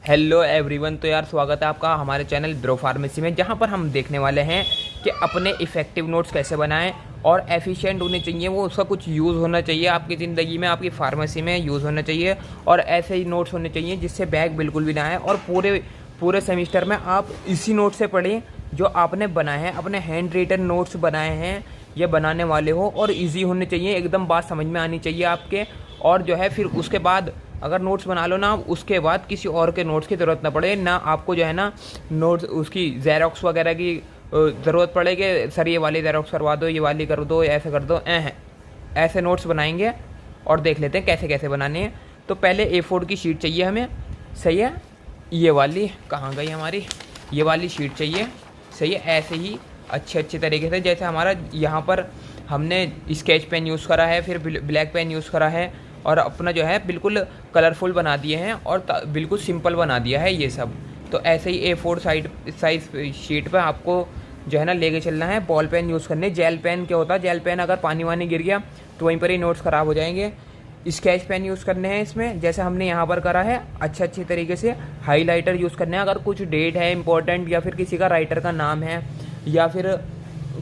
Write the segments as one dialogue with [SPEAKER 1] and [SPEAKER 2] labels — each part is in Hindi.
[SPEAKER 1] Hello everyone. तो यार स्वागत है आपका हमारे चैनल ब्रो फार्मेसी में, जहां पर हम देखने वाले हैं कि अपने इफ़ेक्टिव नोट्स कैसे बनाएं और एफिशिएंट होने चाहिए। वो उसका कुछ यूज़ होना चाहिए आपकी ज़िंदगी में, आपकी फार्मेसी में यूज़ होना चाहिए। और ऐसे ही नोट्स होने चाहिए जिससे बैग बिल्कुल भी ना आए और पूरे सेमिस्टर में आप इसी नोट से पढ़ें जो आपने बनाए हैं, अपने हैंड रिटन नोट्स बनाए हैं, ये बनाने वाले हो। और ईजी होने चाहिए, एकदम बात समझ में आनी चाहिए आपके। और जो है फिर उसके बाद अगर नोट्स बना लो ना, उसके बाद किसी और के नोट्स की ज़रूरत ना पड़े ना, आपको जो है ना नोट्स उसकी ज़ेरॉक्स वगैरह की ज़रूरत पड़े कि सर ये वाली ज़ेरॉक्स करवा दो, ये वाली कर दो, ऐसे कर दो। ऐसे नोट्स बनाएंगे और देख लेते हैं कैसे कैसे बनाने हैं। तो पहले A4 की शीट चाहिए हमें, सही है। ये वाली कहाँ गई हमारी, ये वाली शीट चाहिए, सही है। ऐसे ही अच्छे तरीके से, जैसे हमारा यहाँ पर हमने स्केच पेन यूज़ करा है, फिर ब्लैक पेन यूज़ करा है और अपना जो है बिल्कुल कलरफुल बना दिए हैं और बिल्कुल सिंपल बना दिया है ये सब। तो ऐसे ही A4 साइज शीट पे आपको जो है ना लेके चलना है। बॉल पेन यूज़ करने, जेल पेन क्या होता है, जेल पेन अगर पानी वानी गिर गया तो वहीं पर ही नोट्स ख़राब हो जाएंगे। स्केच पेन यूज़ करने हैं इसमें, जैसे हमने यहाँ पर करा है। अच्छे तरीके से हाईलाइटर यूज़ करने हैं, अगर कुछ डेट है इंपॉर्टेंट या फिर किसी का राइटर का नाम है या फिर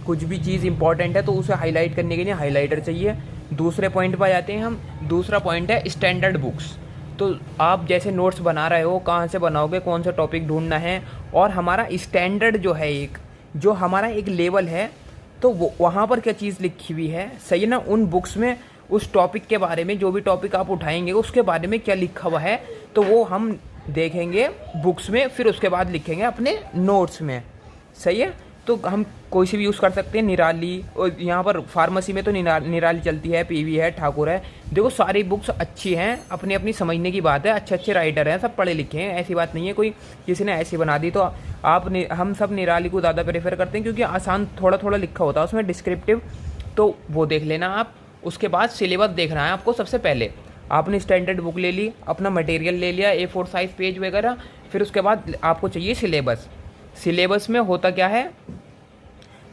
[SPEAKER 1] कुछ भी चीज़ इंपॉर्टेंट है तो उसे हाईलाइट करने के लिए हाईलाइटर चाहिए। दूसरे पॉइंट पर जाते हैं हम। दूसरा पॉइंट है स्टैंडर्ड बुक्स। तो आप जैसे नोट्स बना रहे हो, कहाँ से बनाओगे, कौन सा टॉपिक ढूंढना है, और हमारा स्टैंडर्ड जो है, जो हमारा एक लेवल है, तो वो वहाँ पर क्या चीज़ लिखी हुई है, सही है ना। उन बुक्स में उस टॉपिक के बारे में, जो भी टॉपिक आप उठाएंगे उसके बारे में क्या लिखा हुआ है, तो वो हम देखेंगे बुक्स में, फिर उसके बाद लिखेंगे अपने नोट्स में, सही है। तो हम कोई सी भी यूज़ कर सकते हैं, निराली, और यहाँ पर फार्मेसी में तो निराली चलती है, पीवी है, ठाकुर है। देखो सारी बुक्स अच्छी हैं, अपनी अपनी समझने की बात है। अच्छे राइटर हैं, सब पढ़े लिखे हैं, ऐसी बात नहीं है कोई किसी ने ऐसी बना दी। तो हम सब निराली को ज़्यादा प्रेफर करते हैं क्योंकि आसान थोड़ा लिखा होता है उसमें, डिस्क्रिप्टिव। तो वो देख लेना आप। उसके बाद सिलेबस देखना है आपको। सबसे पहले आपने स्टैंडर्ड बुक ले ली, अपना मटेरियल ले लिया, A4 साइज पेज वगैरह। फिर उसके बाद आपको चाहिए सिलेबस। सिलेबस में होता क्या है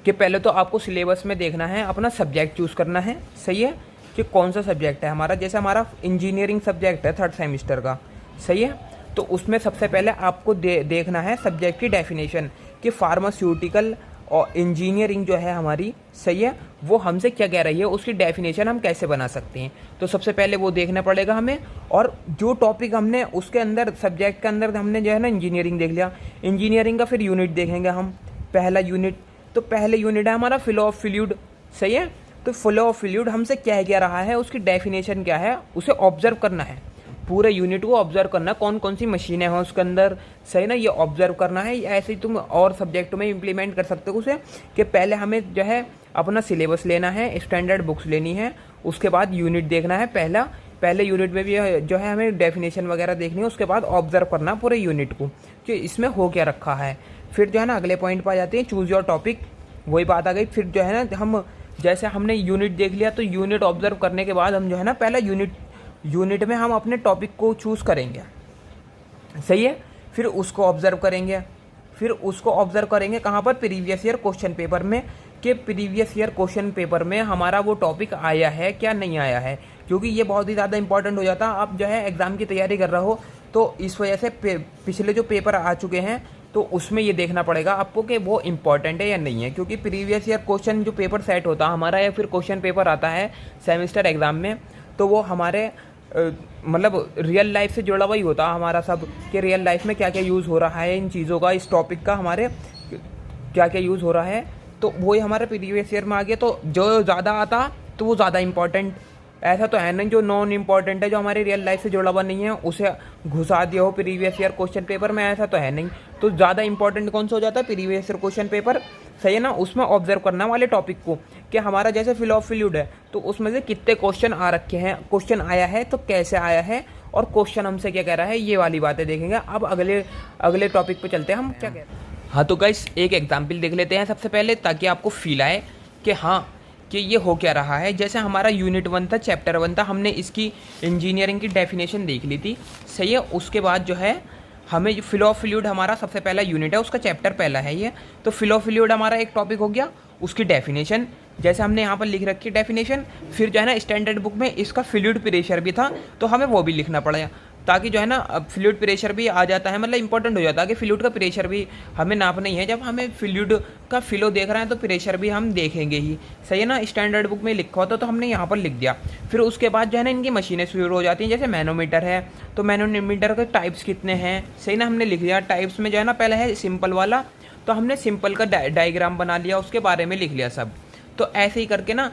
[SPEAKER 1] कि पहले तो आपको सिलेबस में देखना है, अपना सब्जेक्ट चूज़ करना है, सही है, कि कौन सा सब्जेक्ट है हमारा। जैसे हमारा इंजीनियरिंग सब्जेक्ट है 3rd सेमिस्टर का, सही है। तो उसमें सबसे पहले आपको देखना है सब्जेक्ट की डेफिनेशन कि फार्मास्यूटिकल और इंजीनियरिंग जो है हमारी, सही है, वो हमसे क्या कह रही है, उसकी डेफिनेशन हम कैसे बना सकते हैं। तो सबसे पहले वो देखना पड़ेगा हमें। और जो टॉपिक हमने उसके अंदर सब्जेक्ट के अंदर हमने जो है ना इंजीनियरिंग देख लिया, इंजीनियरिंग का फिर यूनिट देखेंगे हम। पहला यूनिट, तो पहले यूनिट है हमारा फ्लो ऑफ फ्लूइड, सही है। तो फ्लो ऑफ फ्लूइड हमसे क्या रहा है, उसकी डेफिनेशन क्या है, उसे ऑब्जर्व करना है। पूरे यूनिट को ऑब्जर्व करना, कौन कौन सी मशीनें हैं उसके अंदर, सही ना, ये ऑब्जर्व करना है। ऐसे ही तुम और सब्जेक्ट में इम्प्लीमेंट कर सकते हो उसे, कि पहले हमें जो है अपना सिलेबस लेना है, स्टैंडर्ड बुक्स लेनी है, उसके बाद यूनिट देखना है। पहले यूनिट में भी जो है हमें डेफिनेशन वगैरह देखनी है, उसके बाद ऑब्जर्व करना पूरे यूनिट को कि इसमें हो क्या रखा है। फिर जो है ना अगले पॉइंट पर आ जाते हैं, चूज़ योर टॉपिक। वही बात आ गई। फिर जो है ना हम जैसे हमने यूनिट देख लिया, तो यूनिट ऑब्जर्व करने के बाद हम जो है ना पहला यूनिट में हम अपने टॉपिक को चूज़ करेंगे, सही है। फिर उसको ऑब्जर्व करेंगे कहाँ पर, प्रीवियस ईयर क्वेश्चन पेपर में, कि प्रीवियस ईयर क्वेश्चन पेपर में हमारा वो टॉपिक आया है क्या नहीं आया है, क्योंकि ये बहुत ही ज़्यादा इंपॉर्टेंट हो जाता है। आप जो है एग्ज़ाम की तैयारी कर रहे हो तो इस वजह से पिछले जो पेपर आ चुके हैं तो उसमें ये देखना पड़ेगा आपको कि वो इम्पॉर्टेंट है या नहीं है। क्योंकि प्रीवियस ईयर क्वेश्चन जो पेपर सेट होता है हमारा, या फिर क्वेश्चन पेपर आता है सेमेस्टर एग्ज़ाम में, तो वो हमारे मतलब रियल लाइफ से जुड़ा हुआ ही होता है हमारा सब, कि रियल लाइफ में क्या क्या यूज़ हो रहा है इन चीज़ों का, इस टॉपिक का हमारे क्या क्या यूज़ हो रहा है। तो वही हमारे प्रीवियस ईयर में आ गया। तो जो ज़्यादा आता तो वो ज़्यादा इंपॉर्टेंट, ऐसा तो है नहीं जो नॉन इम्पॉर्टेंट है, जो हमारी रियल लाइफ से जुड़ा हुआ नहीं है, उसे घुसा दिया हो प्रीवियस ईयर क्वेश्चन पेपर में, ऐसा तो है नहीं। तो ज़्यादा इंपॉर्टेंट कौन सा हो जाता है, प्रीवियस ईयर क्वेश्चन पेपर, सही है ना। उसमें ऑब्जर्व करना वाले टॉपिक को, कि हमारा जैसे फ्लो ऑफ फ्लूइड है तो उसमें से कितने क्वेश्चन आ रखे हैं, क्वेश्चन आया है तो कैसे आया है, और क्वेश्चन हमसे क्या कह रहा है, ये वाली बातें देखेंगे। अब अगले टॉपिक पे चलते हैं, हम क्या कहते हैं। हाँ तो गाइस एक एग्जाम्पल देख लेते हैं सबसे पहले, ताकि आपको फील आए कि हाँ कि ये हो क्या रहा है। जैसे हमारा यूनिट 1 था, चैप्टर 1 था, हमने इसकी इंजीनियरिंग की डेफिनेशन देख ली थी, सही है। उसके बाद जो है हमें फ्लो ऑफ फ्लूइड हमारा सबसे पहला यूनिट है, उसका चैप्टर पहला है ये। तो फ्लो ऑफ फ्लूइड हमारा एक टॉपिक हो गया, उसकी डेफिनेशन जैसे हमने यहाँ पर लिख रखी डेफिनेशन। फिर जो है ना स्टैंडर्ड बुक में इसका फ्लूइड प्रेशर भी था, तो हमें वो भी लिखना पड़ेगा। ताकि जो है ना अब फ्लूइड प्रेशर भी आ जाता है, मतलब इंपॉर्टेंट हो जाता है कि फ्लूइड का प्रेशर भी हमें नापना ही है। जब हमें फ्लूइड का फ्लो देख रहे हैं तो प्रेशर भी हम देखेंगे ही, सही है ना। स्टैंडर्ड बुक में लिखा होता तो हमने यहाँ पर लिख दिया। फिर उसके बाद जो है ना इनकी मशीनें शुरू हो जाती हैं, जैसे मैनोमीटर है तो मैनोमीटर के टाइप्स कितने हैं, सही ना, हमने लिख दिया। टाइप्स में जो है ना पहले है सिंपल वाला, तो हमने सिंपल का डायग्राम बना लिया, उसके बारे में लिख लिया सब। तो ऐसे ही करके ना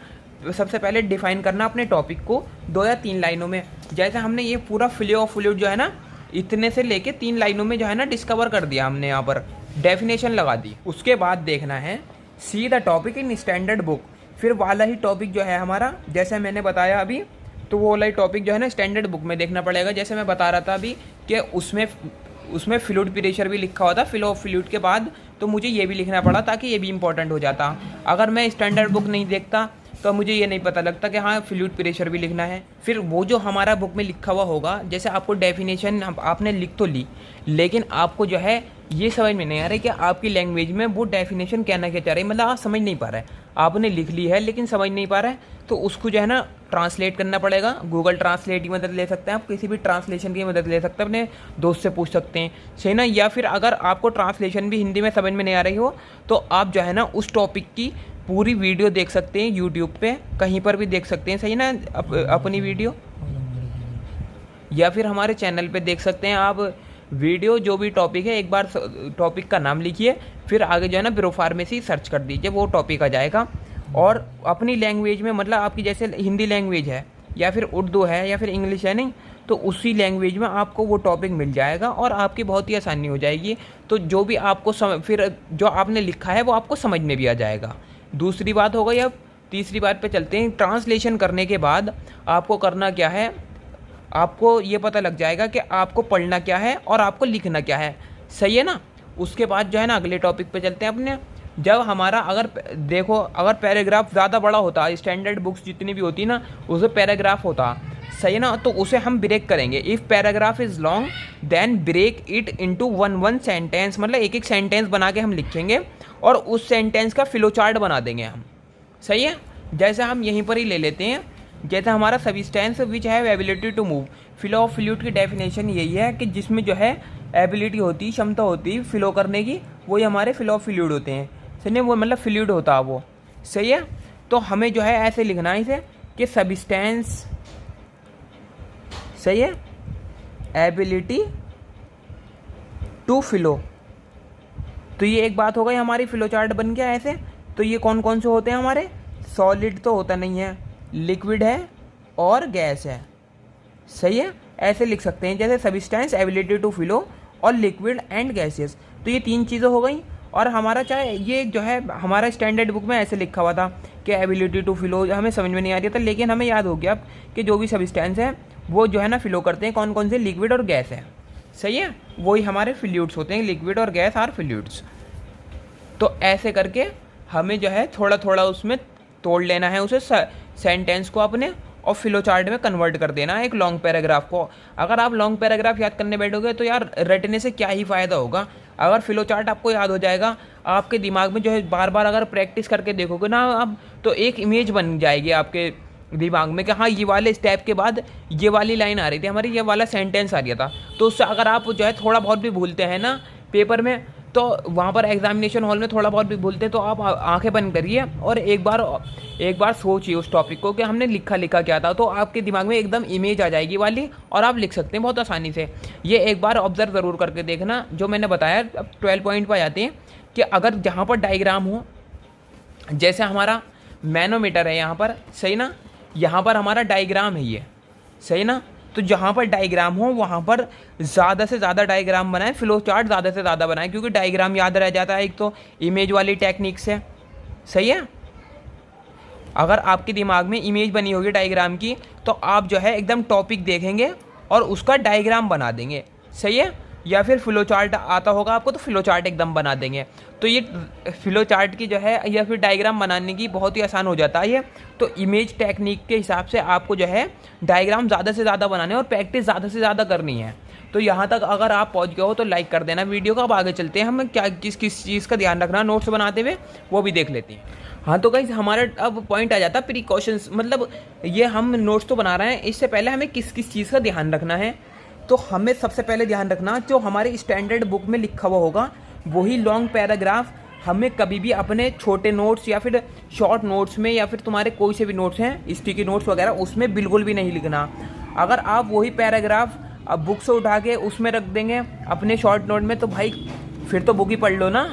[SPEAKER 1] सबसे पहले डिफाइन करना अपने टॉपिक को 2 या 3 लाइनों में। जैसे हमने ये पूरा फ्लो ऑफ फ्लूइड जो है ना इतने से लेके 3 लाइनों में जो है ना डिस्कवर कर दिया हमने, यहाँ पर डेफिनेशन लगा दी। उसके बाद देखना है see the topic in standard book. फिर वाला ही टॉपिक जो है हमारा, जैसे मैंने बताया अभी, तो वो वाला ही टॉपिक जो है ना स्टैंडर्ड बुक में देखना पड़ेगा। जैसे मैं बता रहा था अभी कि उसमें फ्लूइड प्रेशर भी लिखा हुआ था फ्लो ऑफ फ्लूइड के बाद, तो मुझे ये भी लिखना पड़ा ताकि ये भी इंपॉर्टेंट हो जाता। अगर मैं स्टैंडर्ड बुक नहीं देखता तो मुझे ये नहीं पता लगता कि हाँ फ्लूइड प्रेशर भी लिखना है। फिर वो जो हमारा बुक में लिखा हुआ होगा, जैसे आपको डेफिनेशन आपने लिख तो ली, लेकिन आपको जो है ये समझ में नहीं आ रहा है कि आपकी लैंग्वेज में वो डेफिनेशन कहना क्या चाह रही है, मतलब आप समझ नहीं पा रहे हैं। आपने लिख ली है लेकिन समझ नहीं पा रहे हैं, तो उसको जो है ना ट्रांसलेट करना पड़ेगा। गूगल ट्रांसलेट की मदद ले सकते हैं आप, किसी भी ट्रांसलेशन की मदद ले सकते हैं, अपने दोस्त से पूछ सकते हैं, सही ना। या फिर अगर आपको ट्रांसलेशन भी हिंदी में समझ में नहीं आ रही हो तो आप जो है ना उस टॉपिक की पूरी वीडियो देख सकते हैं यूट्यूब पे, कहीं पर भी देख सकते हैं, सही ना, अपनी वीडियो, या फिर हमारे चैनल पे देख सकते हैं आप वीडियो। जो भी टॉपिक है, एक बार टॉपिक का नाम लिखिए, फिर आगे जो है ना ब्रोफार्मेसी सर्च कर दीजिए, वो टॉपिक आ जाएगा। और अपनी लैंग्वेज में, मतलब आपकी जैसे हिंदी लैंग्वेज है या फिर उर्दू है या फिर इंग्लिश है, नहीं तो उसी लैंग्वेज में आपको वो टॉपिक मिल जाएगा और आपकी बहुत ही आसानी हो जाएगी। तो जो भी आपको फिर जो आपने लिखा है वो आपको समझ में भी आ जाएगा। दूसरी बात हो गई। अब तीसरी बात पे चलते हैं। ट्रांसलेशन करने के बाद आपको करना क्या है, आपको ये पता लग जाएगा कि आपको पढ़ना क्या है और आपको लिखना क्या है, सही है ना। उसके बाद जो है ना अगले टॉपिक पे चलते हैं अपने। जब हमारा अगर देखो, अगर पैराग्राफ ज़्यादा बड़ा होता, स्टैंडर्ड बुक्स जितनी भी होती ना उसे पैराग्राफ होता, सही है ना, तो उसे हम ब्रेक करेंगे। If paragraph is long then break it into one sentence, मतलब एक एक सेंटेंस बना के हम लिखेंगे और उस सेंटेंस का फ्लो चार्ट बना देंगे हम, सही है। जैसे हम यहीं पर ही ले लेते हैं, जैसे हमारा substance which have ability to move. Flow of fluid की डेफिनेशन यही है कि जिसमें जो है एबिलिटी होती, क्षमता होती फ्लो करने की, वही हमारे फ्लो ऑफ फ्लूइड होते हैं, सही है, वो मतलब फ्लूइड होता है वो, सही है। तो हमें जो है ऐसे लिखना है इसे कि सब्सटेंस, सही है, एबिलिटी टू फ्लो। तो ये एक बात हो गई, हमारी फ्लो चार्ट बन गया ऐसे। तो ये कौन कौन से होते हैं हमारे, सॉलिड तो होता नहीं है, लिक्विड है और गैस है, सही है। ऐसे लिख सकते हैं जैसे सब्सटेंस, एबिलिटी टू फ्लो और लिक्विड एंड गैसेस। तो ये 3 चीज़ें हो गई। और हमारा चाहे ये जो है हमारा स्टैंडर्ड बुक में ऐसे लिखा हुआ था कि एबिलिटी टू फ्लो, हमें समझ में नहीं आ रही था, लेकिन हमें याद हो गया कि जो भी सब्सटेंस है वो जो है ना फ्लो करते हैं, कौन कौन से, लिक्विड और गैस है, सही है। वही हमारे फ्लूइड्स होते हैं, लिक्विड और गैस आर फ्लूइड्स। तो ऐसे करके हमें जो है थोड़ा थोड़ा उसमें तोड़ लेना है उसे सेंटेंस को अपने, और फ्लो चार्ट में कन्वर्ट कर देना है एक लॉन्ग पैराग्राफ को। अगर आप लॉन्ग पैराग्राफ याद करने बैठोगे तो यार रटने से क्या ही फ़ायदा होगा। अगर फ्लो चार्ट आपको याद हो जाएगा, आपके दिमाग में जो है बार बार अगर प्रैक्टिस करके देखोगे ना आप, तो एक इमेज बन जाएगी आपके दिमाग में कि हाँ ये वाले स्टेप के बाद ये वाली लाइन आ रही थी हमारी, ये वाला सेंटेंस आ गया था। तो उससे अगर आप जो है थोड़ा बहुत भी भूलते हैं ना पेपर में, तो वहाँ पर एग्जामिनेशन हॉल में थोड़ा बहुत भी भूलते हैं, तो आप आंखें बंद करिए और एक बार सोचिए उस टॉपिक को कि हमने लिखा क्या था, तो आपके दिमाग में एकदम इमेज आ जाएगी वाली और आप लिख सकते हैं बहुत आसानी से। ये एक बार ऑब्जर्व ज़रूर करके देखना जो मैंने बताया। अब 12 पॉइंट पर आ जाते हैं कि अगर जहाँ पर डायग्राम हो, जैसे हमारा मैनोमीटर है यहाँ पर, सही ना, यहाँ पर हमारा डायग्राम है ये, सही ना। तो जहाँ पर डायग्राम हो वहाँ पर ज़्यादा से ज़्यादा डायग्राम बनाएं, फ्लो चार्ट ज़्यादा से ज़्यादा बनाएं, क्योंकि डायग्राम याद रह जाता है एक तो इमेज वाली टेक्निक से, सही है। अगर आपके दिमाग में इमेज बनी होगी डायग्राम की, तो आप जो है एकदम टॉपिक देखेंगे और उसका डायग्राम बना देंगे, सही है। या फिर फ्लो चार्ट आता होगा आपको तो फ्लो चार्ट एकदम बना देंगे। तो ये फ्लो चार्ट की जो है या फिर डायग्राम बनाने की बहुत ही आसान हो जाता है ये। तो इमेज टेक्निक के हिसाब से आपको जो है डायग्राम ज़्यादा से ज़्यादा बनाने और प्रैक्टिस ज़्यादा से ज़्यादा करनी है। तो यहाँ तक अगर आप पहुँच गए हो तो लाइक कर देना वीडियो का। अब आगे चलते हैं, हमें क्या किस चीज़ का ध्यान रखना नोट्स बनाते हुए वो भी देख लेते हैं। हाँ तो गाइस हमारा अब पॉइंट आ जाता है प्रिकॉशंस, मतलब ये हम नोट्स तो बना रहे हैं, इससे पहले हमें किस किस चीज़ का ध्यान रखना है। तो हमें सबसे पहले ध्यान रखना जो हमारे स्टैंडर्ड बुक में लिखा हुआ होगा वही लॉन्ग पैराग्राफ हमें कभी भी अपने छोटे नोट्स या फिर शॉर्ट नोट्स में या फिर तुम्हारे कोई से भी नोट्स हैं स्टिकी नोट्स वगैरह उसमें बिल्कुल भी नहीं लिखना। अगर आप वही पैराग्राफ अब बुक से उठा के उसमें रख देंगे अपने शॉर्ट नोट में तो भाई फिर तो बुक ही पढ़ लो ना,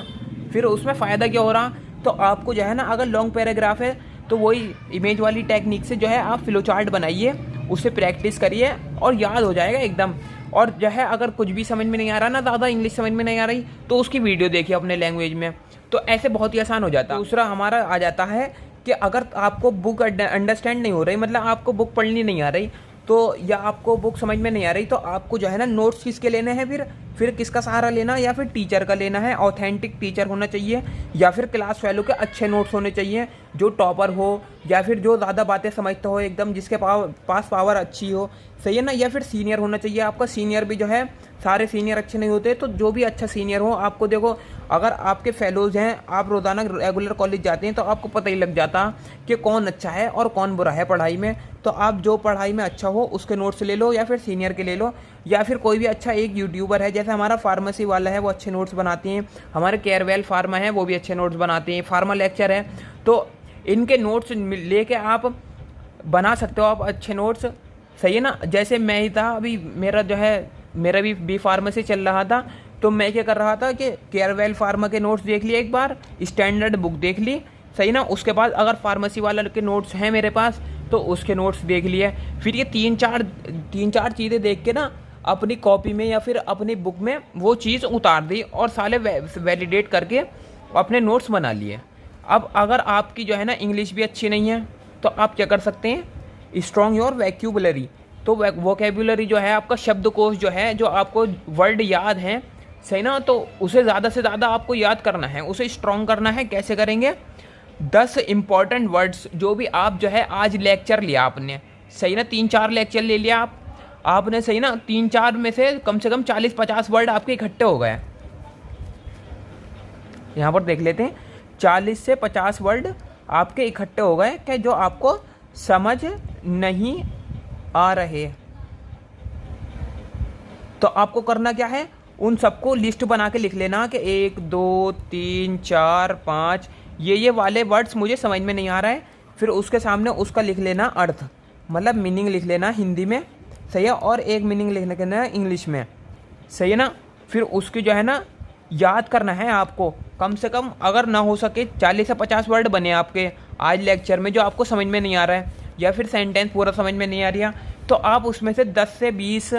[SPEAKER 1] फिर उसमें फ़ायदा क्या हो रहा। तो आपको जो है ना अगर लॉन्ग पैराग्राफ है तो वही इमेज वाली टेक्निक से जो है आप फ्लो चार्ट बनाइए, उससे प्रैक्टिस करिए और याद हो जाएगा एकदम। और जो है अगर कुछ भी समझ में नहीं आ रहा ना, ज़्यादा इंग्लिश समझ में नहीं आ रही तो उसकी वीडियो देखिए अपने लैंग्वेज में, तो ऐसे बहुत ही आसान हो जाता है। दूसरा हमारा आ जाता है कि अगर आपको बुक अंडरस्टैंड नहीं हो रही, मतलब आपको बुक पढ़नी नहीं आ रही तो या आपको बुक समझ में नहीं आ रही तो आपको जो है ना नोट्स किसके लेने हैं, फिर किसका सहारा लेना, या फिर टीचर का लेना है। ऑथेंटिक टीचर होना चाहिए या फिर क्लास फेलो के अच्छे नोट्स होने चाहिए, जो टॉपर हो या फिर जो ज़्यादा बातें समझता हो एकदम, जिसके पास पावर अच्छी हो, सही है ना। या फिर सीनियर होना चाहिए आपका, सीनियर भी जो है सारे सीनियर अच्छे नहीं होते, तो जो भी अच्छा सीनियर हो आपको, देखो अगर आपके फेलोज़ हैं, आप रोज़ाना रेगुलर कॉलेज जाते हैं तो आपको पता ही लग जाता कि कौन अच्छा है और कौन बुरा है पढ़ाई में। तो आप जो पढ़ाई में अच्छा हो उसके नोट्स ले लो या फिर सीनियर के ले लो, या फिर कोई भी अच्छा एक यूट्यूबर है जैसे हमारा फार्मेसी वाला है वो अच्छे नोट्स बनाते हैं, हमारे केयरवेल फार्मा है वो भी अच्छे नोट्स बनाते हैं, फार्मा लेक्चर है, तो इनके नोट्स लेके आप बना सकते हो आप अच्छे नोट्स, सही है ना। जैसे मैं ही था अभी, मेरा भी बी फार्मेसी चल रहा था, तो मैं क्या कर रहा था कि केयरवेल फार्मा के नोट्स देख लिए एक बार, स्टैंडर्ड बुक देख ली, सही ना। उसके बाद अगर फार्मेसी वाला के नोट्स हैं मेरे पास तो उसके नोट्स देख लिए, फिर ये तीन चार चीज़ें देख के ना अपनी कॉपी में या फिर अपनी बुक में वो चीज़ उतार दी और साले वैलिडेट करके अपने नोट्स बना लिए। अब अगर आपकी जो है ना इंग्लिश भी अच्छी नहीं है तो आप क्या कर सकते हैं, स्ट्रॉन्ग योर वैक्यूबुलरी। तो वोकेबुलरी जो है आपका शब्दकोश जो है, जो आपको वर्ड याद हैं, सही ना, तो उसे ज़्यादा से ज़्यादा आपको याद करना है, उसे स्ट्रॉन्ग करना है। कैसे करेंगे, 10 इंपॉर्टेंट वर्ड्स जो भी आप जो है आज लेक्चर लिया आपने, सही ना, 3-4 लेक्चर ले लिया आपने, सही ना, 3-4 में से कम 40-50 वर्ड आपके इकट्ठे हो गए। यहाँ पर देख लेते हैं, 40 से 50 वर्ड आपके इकट्ठे हो गए कि जो आपको समझ नहीं आ रहे। तो आपको करना क्या है, उन सबको लिस्ट बना के लिख लेना कि 1 2 3 4 5 ये वाले वर्ड्स मुझे समझ में नहीं आ रहा है। फिर उसके सामने उसका लिख लेना अर्थ, मतलब मीनिंग लिख लेना हिंदी में, सही है, और एक मीनिंग लिख लेना इंग्लिश में, सही है ना। फिर उसकी जो है ना याद करना है आपको, कम से कम अगर ना हो सके 40 से 50 वर्ड बने आपके आज लेक्चर में जो आपको समझ में नहीं आ रहा है, या फिर सेंटेंस पूरा समझ में नहीं आ रही है, तो आप उसमें से 10 से 20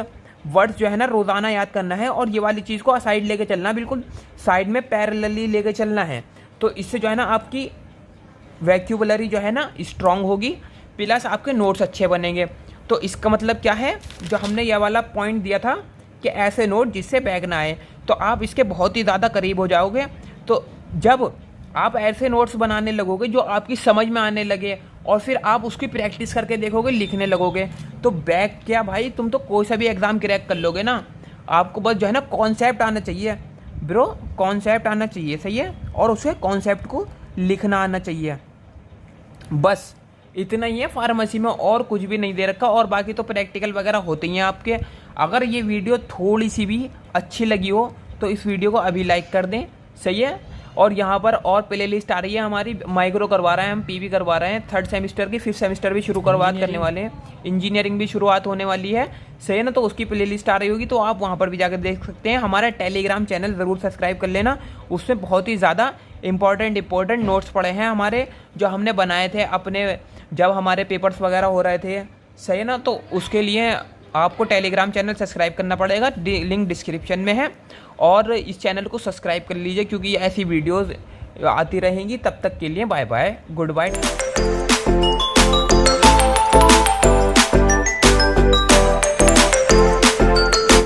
[SPEAKER 1] वर्ड्स जो है ना रोज़ाना याद करना है। और ये वाली चीज़ को साइड लेके चलना, बिल्कुल साइड में पैरेलली लेके चलना है। तो इससे जो है ना आपकी वैक्यूबुलरी जो है ना स्ट्रॉन्ग होगी, प्लस आपके नोट्स अच्छे बनेंगे। तो इसका मतलब क्या है, जो हमने यह वाला पॉइंट दिया था कि ऐसे नोट जिससे बैग ना आए, तो आप इसके बहुत ही ज़्यादा करीब हो जाओगे। तो जब आप ऐसे नोट्स बनाने लगोगे जो आपकी समझ में आने लगे और फिर आप उसकी प्रैक्टिस करके देखोगे, लिखने लगोगे, तो बैग क्या भाई, तुम तो कोई सा भी एग्ज़ाम क्रैक कर लोगे ना। आपको बस जो है ना कॉन्सेप्ट आना चाहिए ब्रो, कॉन्सेप्ट आना चाहिए, सही है, और उसे कॉन्सेप्ट को लिखना आना चाहिए, बस इतना ही है फार्मेसी में, और कुछ भी नहीं दे रखा। और बाकी तो प्रैक्टिकल वगैरह होते ही हैं आपके। अगर ये वीडियो थोड़ी सी भी अच्छी लगी हो तो इस वीडियो को अभी लाइक कर दें, सही है। और यहाँ पर और प्ले लिस्ट आ रही है हमारी, माइक्रो करवा रहे हैं हम, पीवी करवा रहे हैं, 3rd सेमेस्टर की, 5th सेमेस्टर भी शुरुआत करने वाले हैं, इंजीनियरिंग भी शुरुआत होने वाली है, सही है ना। तो उसकी प्ले लिस्ट आ रही होगी, तो आप वहाँ पर भी जाकर देख सकते हैं। हमारा टेलीग्राम चैनल ज़रूर सब्सक्राइब कर लेना, उसमें बहुत ही ज़्यादा इंपॉर्टेंट नोट्स पड़े हैं हमारे, जो हमने बनाए थे अपने जब हमारे पेपर्स वगैरह हो रहे थे, सही है ना। तो उसके लिए आपको टेलीग्राम चैनल सब्सक्राइब करना पड़ेगा, लिंक डिस्क्रिप्शन में है, और इस चैनल को सब्सक्राइब कर लीजिए क्योंकि ऐसी वीडियोस आती रहेंगी। तब तक के लिए बाय बाय, गुड बाय।